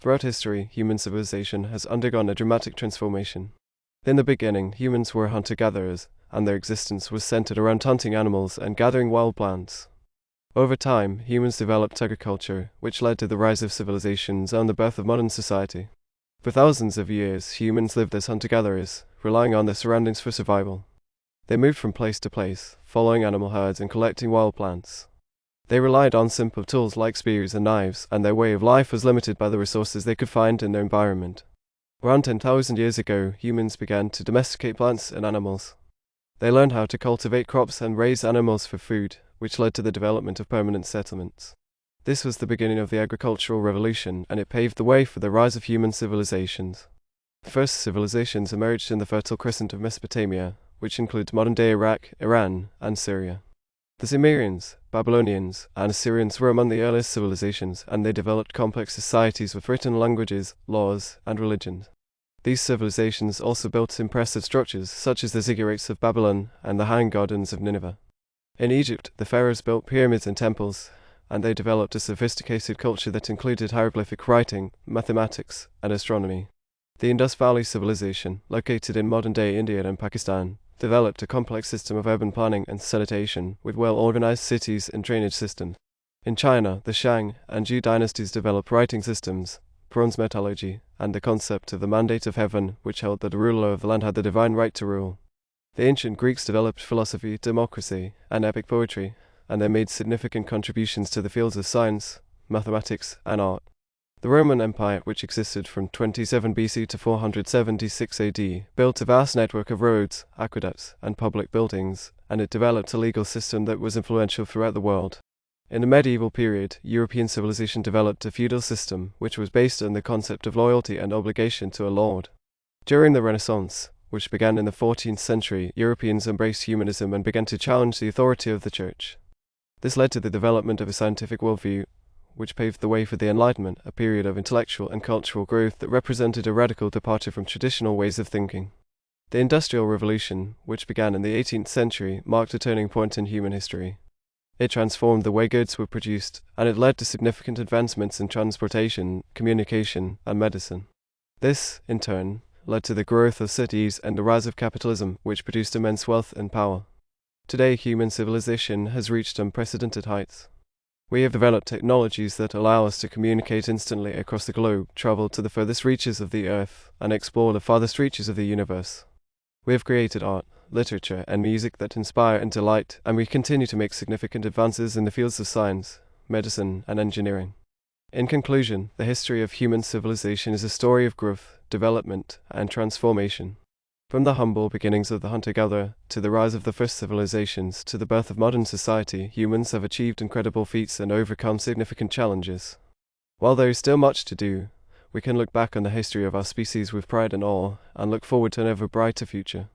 Throughout history, human civilization has undergone a dramatic transformation. In the beginning, humans were hunter-gatherers, and their existence was centered around hunting animals and gathering wild plants. Over time, humans developed agriculture, which led to the rise of civilizations and the birth of modern society. For thousands of years, humans lived as hunter-gatherers, relying on their surroundings for survival. They moved from place to place, following animal herds and collecting wild plants. They relied on simple tools like spears and knives, and their way of life was limited by the resources they could find in their environment. Around 10,000 years ago, humans began to domesticate plants and animals. They learned how to cultivate crops and raise animals for food, which led to the development of permanent settlements. This was the beginning of the agricultural revolution, and it paved the way for the rise of human civilizations. The first civilizations emerged in the Fertile Crescent of Mesopotamia, which includes modern-day Iraq, Iran, and Syria. The Sumerians, Babylonians, and Assyrians were among the earliest civilizations, and they developed complex societies with written languages, laws, and religions. These civilizations also built impressive structures, such as the ziggurats of Babylon and the hanging gardens of Nineveh. In Egypt, the pharaohs built pyramids and temples, and they developed a sophisticated culture that included hieroglyphic writing, mathematics, and astronomy. The Indus Valley Civilization, located in modern-day India and Pakistan, developed a complex system of urban planning and sanitation, with well-organized cities and drainage systems. In China, the Shang and Zhou dynasties developed writing systems, bronze metallurgy, and the concept of the mandate of heaven, which held that the ruler of the land had the divine right to rule. The ancient Greeks developed philosophy, democracy, and epic poetry, and they made significant contributions to the fields of science, mathematics, and art. The Roman Empire, which existed from 27 BC to 476 AD, built a vast network of roads, aqueducts, and public buildings, and it developed a legal system that was influential throughout the world. In the medieval period, European civilization developed a feudal system, which was based on the concept of loyalty and obligation to a lord. During the Renaissance, which began in the 14th century, Europeans embraced humanism and began to challenge the authority of the Church. This led to the development of a scientific worldview, which paved the way for the Enlightenment, a period of intellectual and cultural growth that represented a radical departure from traditional ways of thinking. The Industrial Revolution, which began in the 18th century, marked a turning point in human history. It transformed the way goods were produced, and it led to significant advancements in transportation, communication, and medicine. This, in turn, led to the growth of cities and the rise of capitalism, which produced immense wealth and power. Today, human civilization has reached unprecedented heights. We have developed technologies that allow us to communicate instantly across the globe, travel to the furthest reaches of the Earth, and explore the farthest reaches of the universe. We have created art, literature, and music that inspire and delight, and we continue to make significant advances in the fields of science, medicine, and engineering. In conclusion, the history of human civilization is a story of growth, development, and transformation. From the humble beginnings of the hunter-gatherer, to the rise of the first civilizations, to the birth of modern society, humans have achieved incredible feats and overcome significant challenges. While there is still much to do, we can look back on the history of our species with pride and awe, and look forward to an ever brighter future.